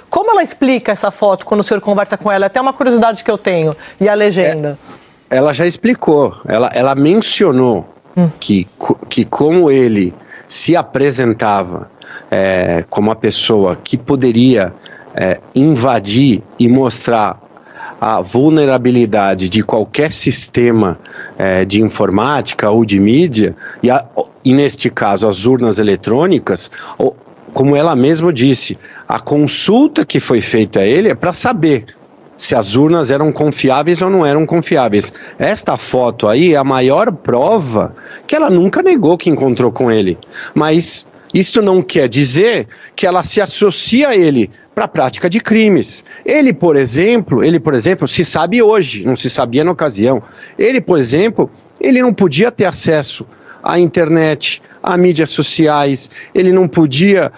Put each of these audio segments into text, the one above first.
Como ela explica essa foto quando o senhor conversa com ela? É até uma curiosidade que eu tenho. E a legenda? Ela já explicou. Ela mencionou que como ele se apresentava como uma pessoa que poderia invadir e mostrar a vulnerabilidade de qualquer sistema de informática ou de mídia, e neste caso as urnas eletrônicas, como ela mesma disse, a consulta que foi feita a ele é para saber se as urnas eram confiáveis ou não eram confiáveis. Esta foto aí é a maior prova que ela nunca negou que encontrou com ele. Mas isso não quer dizer que ela se associa a ele para a prática de crimes. Ele, por exemplo, se sabe hoje, não se sabia na ocasião. Ele, por exemplo, ele não podia ter acesso à internet, a mídias sociais, ele não podia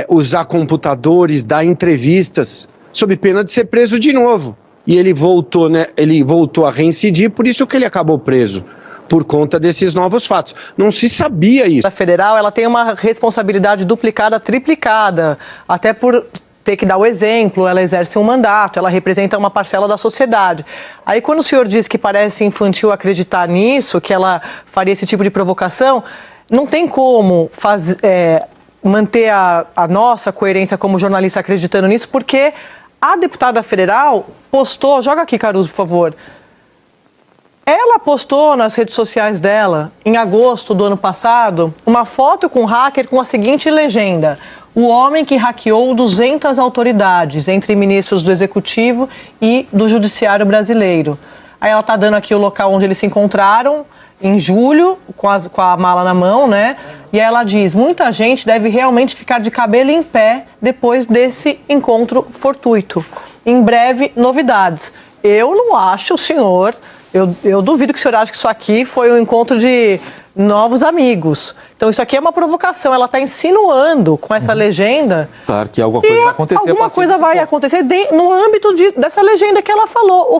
usar computadores, dar entrevistas, sob pena de ser preso de novo. E ele voltou a reincidir, por isso que ele acabou preso, por conta desses novos fatos. Não se sabia isso. A federal, ela tem uma responsabilidade duplicada, triplicada, até por ter que dar o exemplo, ela exerce um mandato, ela representa uma parcela da sociedade. Aí quando o senhor diz que parece infantil acreditar nisso, que ela faria esse tipo de provocação, não tem como manter a nossa coerência como jornalista acreditando nisso, porque a deputada federal postou, joga aqui, Caruso, por favor, ela postou nas redes sociais dela, em agosto do ano passado, uma foto com um hacker com a seguinte legenda: o homem que hackeou 200 autoridades, entre ministros do Executivo e do Judiciário brasileiro. Aí ela está dando aqui o local onde eles se encontraram, em julho, com a mala na mão, né? E aí ela diz: muita gente deve realmente ficar de cabelo em pé depois desse encontro fortuito. Em breve, novidades. Eu não acho, senhor, eu duvido que o senhor ache que isso aqui foi um encontro de novos amigos. Então isso aqui é uma provocação, ela está insinuando com essa legenda. Claro que alguma coisa vai acontecer. Alguma coisa vai acontecer no âmbito dessa legenda que ela falou.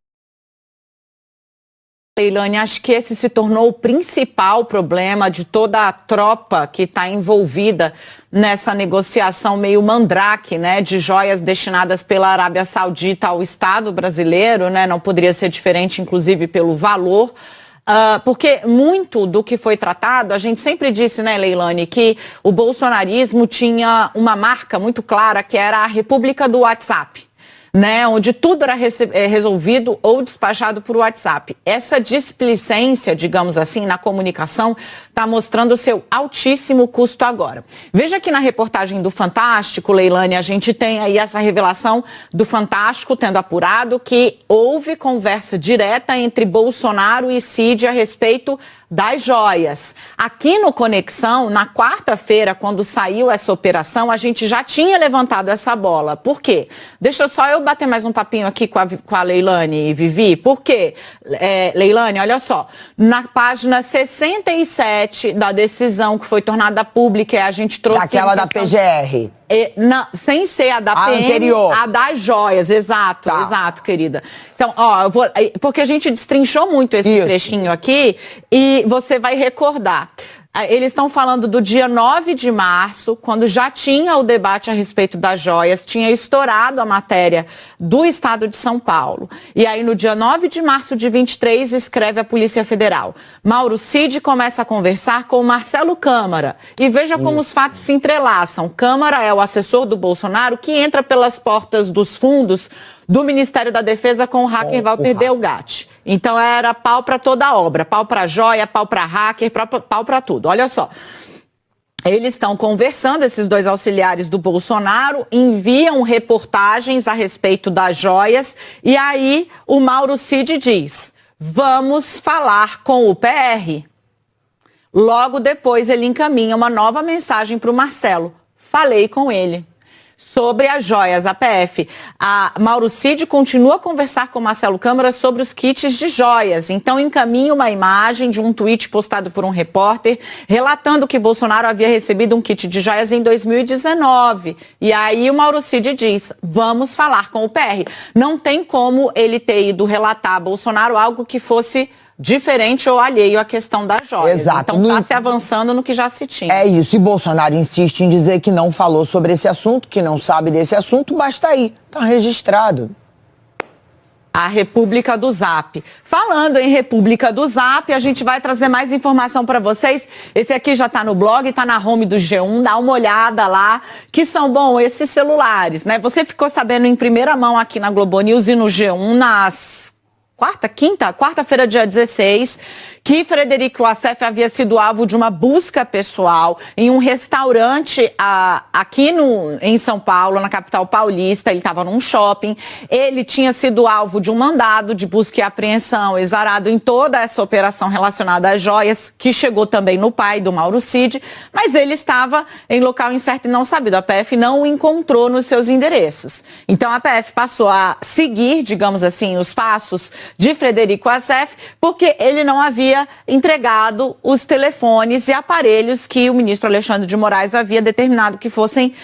Leilane, acho que esse se tornou o principal problema de toda a tropa que está envolvida nessa negociação meio mandrake, né, de joias destinadas pela Arábia Saudita ao Estado brasileiro, né, não poderia ser diferente, inclusive, pelo valor. Porque muito do que foi tratado, a gente sempre disse, né, Leilane, que o bolsonarismo tinha uma marca muito clara, que era a República do WhatsApp, né, onde tudo era resolvido ou despachado por WhatsApp. Essa displicência, digamos assim, na comunicação está mostrando o seu altíssimo custo agora. Veja que na reportagem do Fantástico, Leilane, a gente tem aí essa revelação do Fantástico tendo apurado que houve conversa direta entre Bolsonaro e Cid a respeito das joias. Aqui no Conexão, na quarta-feira, quando saiu essa operação, a gente já tinha levantado essa bola. Por quê? Deixa só eu bater mais um papinho aqui com a Leilane e Vivi. Por quê? Leilane, olha só, na página 67 da decisão que foi tornada pública, a gente trouxe... Daquela da PGR. Não, sem ser a da PM, anterior. a das joias, exato, Tá. Exato, querida. Então, ó, porque a gente destrinchou muito esse trechinho aqui e você vai recordar. Eles estão falando do dia 9 de março, quando já tinha o debate a respeito das joias, tinha estourado a matéria do Estado de São Paulo. E aí, no dia 9 de março de 23, escreve a Polícia Federal: Mauro Cid começa a conversar com Marcelo Câmara. E veja como os fatos se entrelaçam. Câmara é o assessor do Bolsonaro que entra pelas portas dos fundos do Ministério da Defesa com o hacker Walter Delgatti. Então era pau para toda a obra, pau para joia, pau para hacker, pau para tudo. Olha só, eles estão conversando, esses dois auxiliares do Bolsonaro, enviam reportagens a respeito das joias e aí o Mauro Cid diz: vamos falar com o PR. Logo depois ele encaminha uma nova mensagem para o Marcelo: falei com ele. Sobre as joias, a PF. A Mauro Cid continua a conversar com Marcelo Câmara sobre os kits de joias. Então encaminha uma imagem de um tweet postado por um repórter relatando que Bolsonaro havia recebido um kit de joias em 2019. E aí o Mauro Cid diz: vamos falar com o PR. Não tem como ele ter ido relatar a Bolsonaro algo que fosse diferente ou alheio à questão das joias. Exato. Então está se avançando no que já se tinha. É isso, e Bolsonaro insiste em dizer que não falou sobre esse assunto, que não sabe desse assunto, basta aí, tá registrado. A República do Zap. Falando em República do Zap, a gente vai trazer mais informação para vocês. Esse aqui já está no blog, está na home do G1, dá uma olhada lá, que são, bom, esses celulares, né? Você ficou sabendo em primeira mão aqui na Globo News e no G1, nas quarta-feira, dia 16, que Frederico Wassef havia sido alvo de uma busca pessoal em um restaurante aqui em São Paulo, na capital paulista. Ele estava num shopping. Ele tinha sido alvo de um mandado de busca e apreensão exarado em toda essa operação relacionada às joias, que chegou também no pai do Mauro Cid, mas ele estava em local incerto e não sabido. A PF não o encontrou nos seus endereços. Então a PF passou a seguir, digamos assim, os passos de Frederico Wassef, porque ele não havia entregado os telefones e aparelhos que o ministro Alexandre de Moraes havia determinado que fossem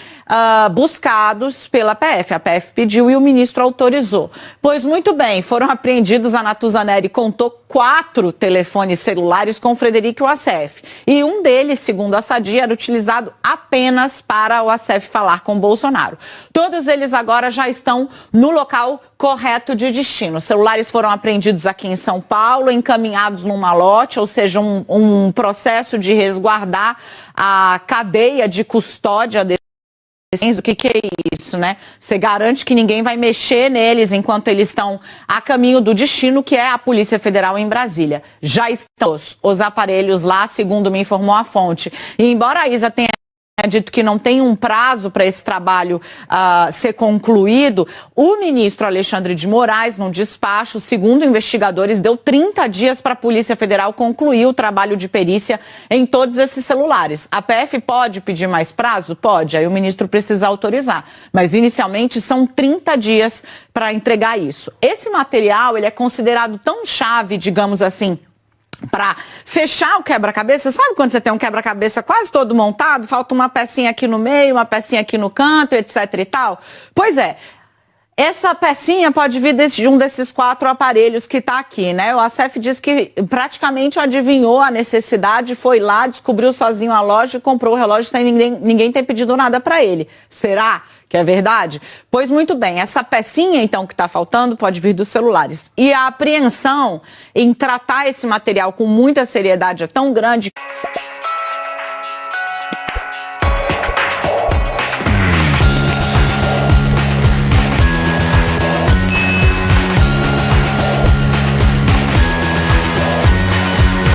buscados pela PF. A PF pediu e o ministro autorizou. Pois muito bem, foram apreendidos, a Natuza Neri contou 4 telefones celulares com Frederico Wassef. E um deles, segundo a Sadia, era utilizado apenas para o Wassef falar com Bolsonaro. Todos eles agora já estão no local correto de destino. Os celulares foram apreendidos aqui em São Paulo, encaminhados num malote, ou seja, um processo de resguardar a cadeia de custódia desses. O que é isso, né? Você garante que ninguém vai mexer neles enquanto eles estão a caminho do destino, que é a Polícia Federal em Brasília. Já estão os aparelhos lá, segundo me informou a fonte. E embora a Isa tenha dito que não tem um prazo para esse trabalho ser concluído, o ministro Alexandre de Moraes, num despacho, segundo investigadores, deu 30 dias para a Polícia Federal concluir o trabalho de perícia em todos esses celulares. A PF pode pedir mais prazo? Pode, aí o ministro precisa autorizar. Mas inicialmente são 30 dias para entregar isso. Esse material, ele é considerado tão chave, digamos assim, para fechar o quebra-cabeça. Sabe quando você tem um quebra-cabeça quase todo montado, falta uma pecinha aqui no meio, uma pecinha aqui no canto, etc e tal? Pois é, essa pecinha pode vir de um desses 4 aparelhos que está aqui, né? O Wassef diz que praticamente adivinhou a necessidade, foi lá, descobriu sozinho a loja e comprou o relógio sem ninguém ter pedido nada para ele. Será que é verdade? Pois muito bem, essa pecinha então que está faltando pode vir dos celulares. E a apreensão em tratar esse material com muita seriedade é tão grande